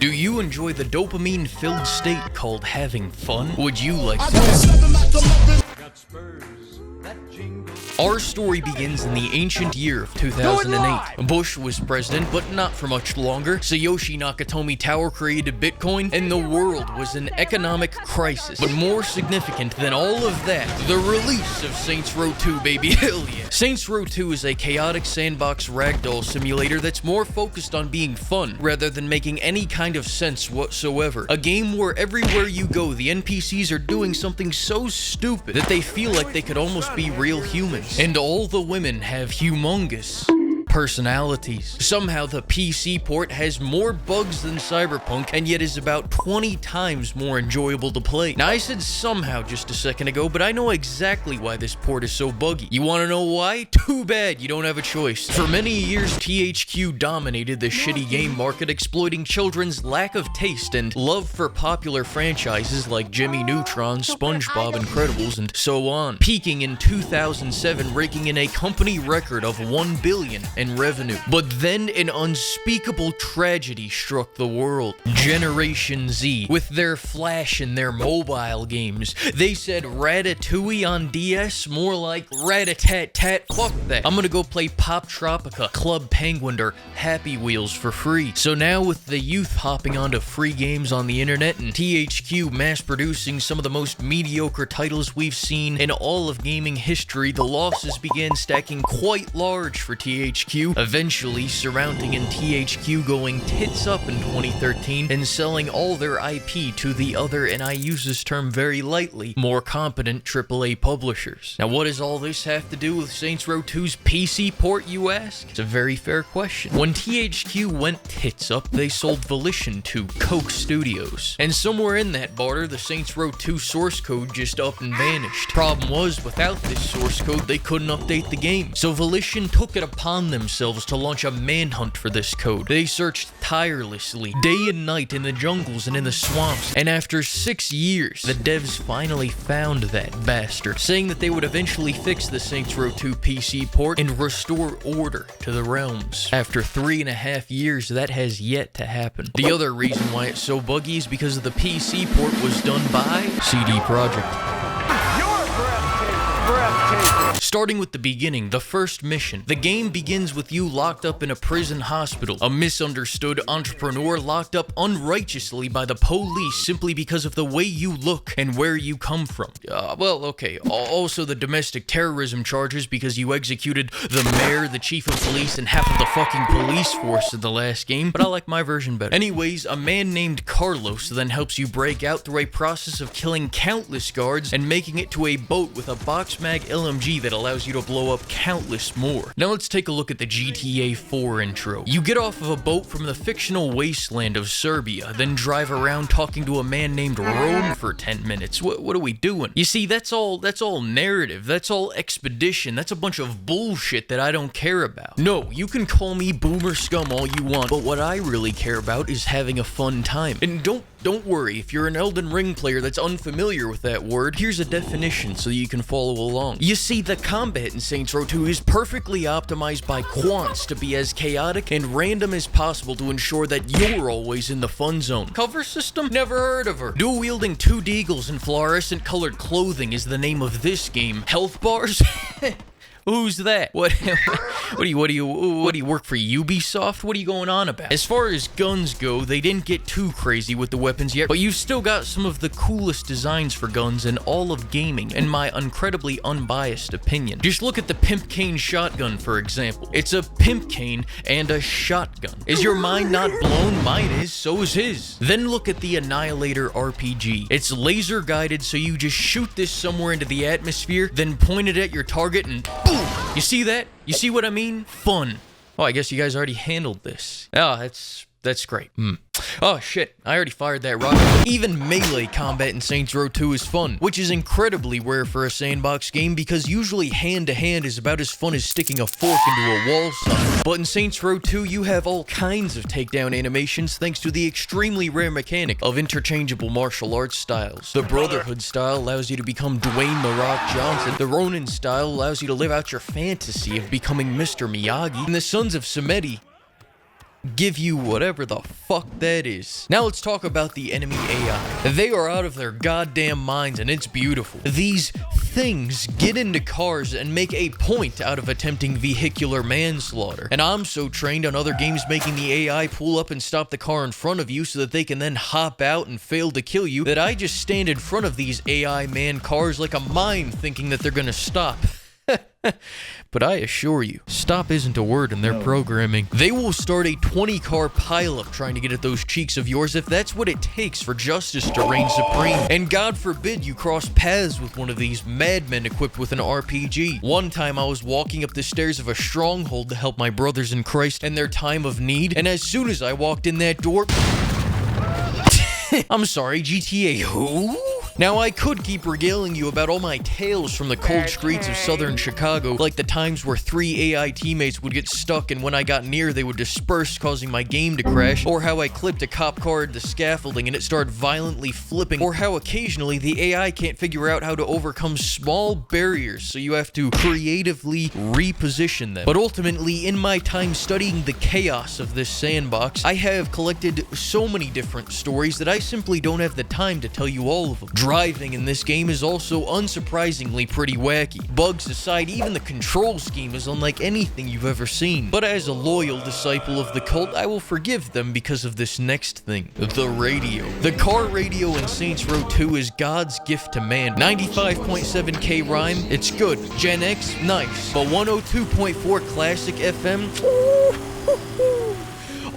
Do you enjoy the dopamine-filled state called having fun? Would you like to? Our story begins in the ancient year of 2008. Bush was president, but not for much longer. Tsuyoshi Nakatomi Tower created Bitcoin, and the world was in economic crisis. But more significant than all of that, the release of Saints Row 2, baby, hell yeah. Saints Row 2 is a chaotic sandbox ragdoll simulator that's more focused on being fun, rather than making any kind of sense whatsoever. A game where everywhere you go, the NPCs are doing something so stupid that they feel like they could almost be real humans. And all the women have humongous personalities. Somehow the PC port has more bugs than Cyberpunk and yet is about 20 times more enjoyable to play. Now I said somehow just a second ago, but I know exactly why this port is so buggy. You want to know why? Too bad you don't have a choice. For many years, THQ dominated the shitty game market, exploiting children's lack of taste and love for popular franchises like Jimmy Neutron, SpongeBob Incredibles, and so on. Peaking in 2007, raking in a company record of $1 billion in revenue. But then an unspeakable tragedy struck the world. Generation Z, with their Flash and their mobile games. They said Ratatouille on DS, more like rat-a-tat-tat. Fuck that. I'm gonna go play Pop Tropica, Club Penguin, or Happy Wheels for free. So now with the youth hopping onto free games on the internet and THQ mass-producing some of the most mediocre titles we've seen in all of gaming history, the losses began stacking quite large for THQ, eventually surrounding in THQ going tits up in 2013 and selling all their IP to the other, and I use this term very lightly, more competent AAA publishers. Now what does all this have to do with Saints Row 2's PC port, you ask? It's a very fair question. When THQ went tits up, they sold Volition to Koch Studios, and somewhere in that barter, the Saints Row 2 source code just up and vanished. Problem was, without this source code, they couldn't update the game, so Volition took it upon themselves to launch a manhunt for this code. They searched tirelessly, day and night in the jungles and in the swamps, and after 6 years, the devs finally found that bastard, saying that they would eventually fix the Saints Row 2 PC port and restore order to the realms. After 3.5 years, that has yet to happen. The other reason why it's so buggy is because of the PC port was done by CD Projekt. Starting with the beginning, the first mission. The game begins with you locked up in a prison hospital, a misunderstood entrepreneur locked up unrighteously by the police simply because of the way you look and where you come from. Well, okay, also the domestic terrorism charges because you executed the mayor, the chief of police, and half of the fucking police force in the last game, but I like my version better. Anyways, a man named Carlos then helps you break out through a process of killing countless guards and making it to a boat with a box mag LMG that allows you to blow up countless more. Now let's take a look at the GTA 4 intro. You get off of a boat from the fictional wasteland of Serbia, then drive around talking to a man named Rome for 10 minutes. What are we doing? You see, that's all narrative, that's all expedition, that's a bunch of bullshit that I don't care about. No, you can call me boomer scum all you want, but what I really care about is having a fun time. And don't worry, if you're an Elden Ring player that's unfamiliar with that word, here's a definition so you can follow along. You see, the combat in Saints Row 2 is perfectly optimized by quants to be as chaotic and random as possible to ensure that you're always in the fun zone. Cover system? Never heard of her. Dual-wielding 2 deagles and fluorescent colored clothing is the name of this game. Health bars? Who's that? What do you work for Ubisoft? What are you going on about? As far as guns go, they didn't get too crazy with the weapons yet, but you've still got some of the coolest designs for guns in all of gaming, in my incredibly unbiased opinion. Just look at the Pimp Cane shotgun, for example. It's a pimp cane and a shotgun. Is your mind not blown? Mine is, so is his. Then look at the Annihilator RPG. It's laser guided, so you just shoot this somewhere into the atmosphere, then point it at your target and boom! You see that? You see what I mean? Fun. Oh, I guess you guys already handled this. Oh, that's great. Oh shit, I already fired that rocket. Even melee combat in Saints Row 2 is fun, which is incredibly rare for a sandbox game because usually hand-to-hand is about as fun as sticking a fork into a wall socket. But in Saints Row 2, you have all kinds of takedown animations thanks to the extremely rare mechanic of interchangeable martial arts styles. The Brotherhood style allows you to become Dwayne "The Rock" Johnson. The Ronin style allows you to live out your fantasy of becoming Mr. Miyagi. And the Sons of Samedi give you whatever the fuck that is. Now let's talk about the enemy AI. They are out of their goddamn minds, and it's beautiful. These things get into cars and make a point out of attempting vehicular manslaughter. And I'm so trained on other games making the AI pull up and stop the car in front of you so that they can then hop out and fail to kill you, that I just stand in front of these AI man cars like a mime thinking that they're gonna stop. But I assure you, stop isn't a word in their programming. They will start a 20-car pileup trying to get at those cheeks of yours if that's what it takes for justice to reign supreme. And God forbid you cross paths with one of these madmen equipped with an RPG. One time I was walking up the stairs of a stronghold to help my brothers in Christ in their time of need, and as soon as I walked in that door... I'm sorry, GTA who? Now, I could keep regaling you about all my tales from the cold streets of southern Chicago, like the times where 3 AI teammates would get stuck and when I got near they would disperse, causing my game to crash, or how I clipped a cop car into scaffolding and it started violently flipping, or how occasionally the AI can't figure out how to overcome small barriers, so you have to creatively reposition them. But ultimately, in my time studying the chaos of this sandbox, I have collected so many different stories that I simply don't have the time to tell you all of them. Driving in this game is also unsurprisingly pretty wacky. Bugs aside, even the control scheme is unlike anything you've ever seen. But as a loyal disciple of the cult, I will forgive them because of this next thing. The radio. The car radio in Saints Row 2 is God's gift to man. 95.7K rhyme, it's good. Gen X, nice. But 102.4 classic FM,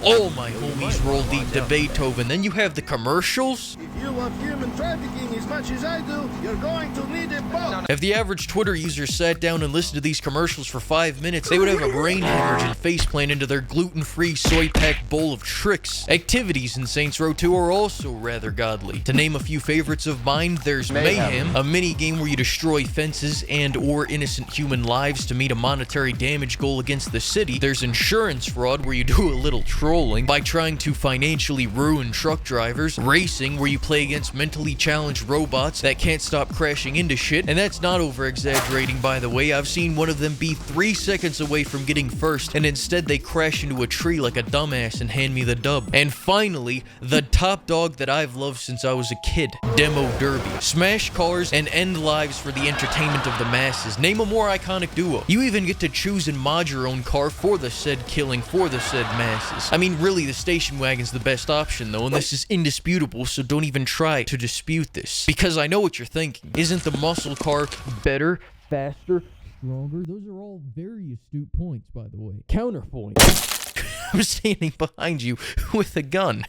all my homies roll deep to Beethoven. Then you have the commercials. If you love human trafficking as much as I do, you're going to need a boat. If the average Twitter user sat down and listened to these commercials for 5 minutes, they would have a brain hemorrhage and faceplant into their gluten-free, soy-packed bowl of tricks. Activities in Saints Row 2 are also rather godly. To name a few favorites of mine, there's Mayhem, a mini-game where you destroy fences and or innocent human lives to meet a monetary damage goal against the city. There's Insurance Fraud, where you do a little trolling by trying to financially ruin truck drivers. Racing, where you play against mentally challenged robots that can't stop crashing into shit. And that's not over-exaggerating, by the way. I've seen one of them be 3 seconds away from getting first, and instead they crash into a tree like a dumbass and hand me the dub. And finally, the top dog that I've loved since I was a kid, Demo Derby. Smash cars and end lives for the entertainment of the masses. Name a more iconic duo. You even get to choose and mod your own car for the said killing for the said masses. I mean, really, the station wagon's the best option, though, and this is indisputable, so don't even try to dispute this. Because I know what you're thinking. Isn't the muscle car better, faster, stronger? Those are all very astute points, by the way. Counterpoint. I'm standing behind you with a gun.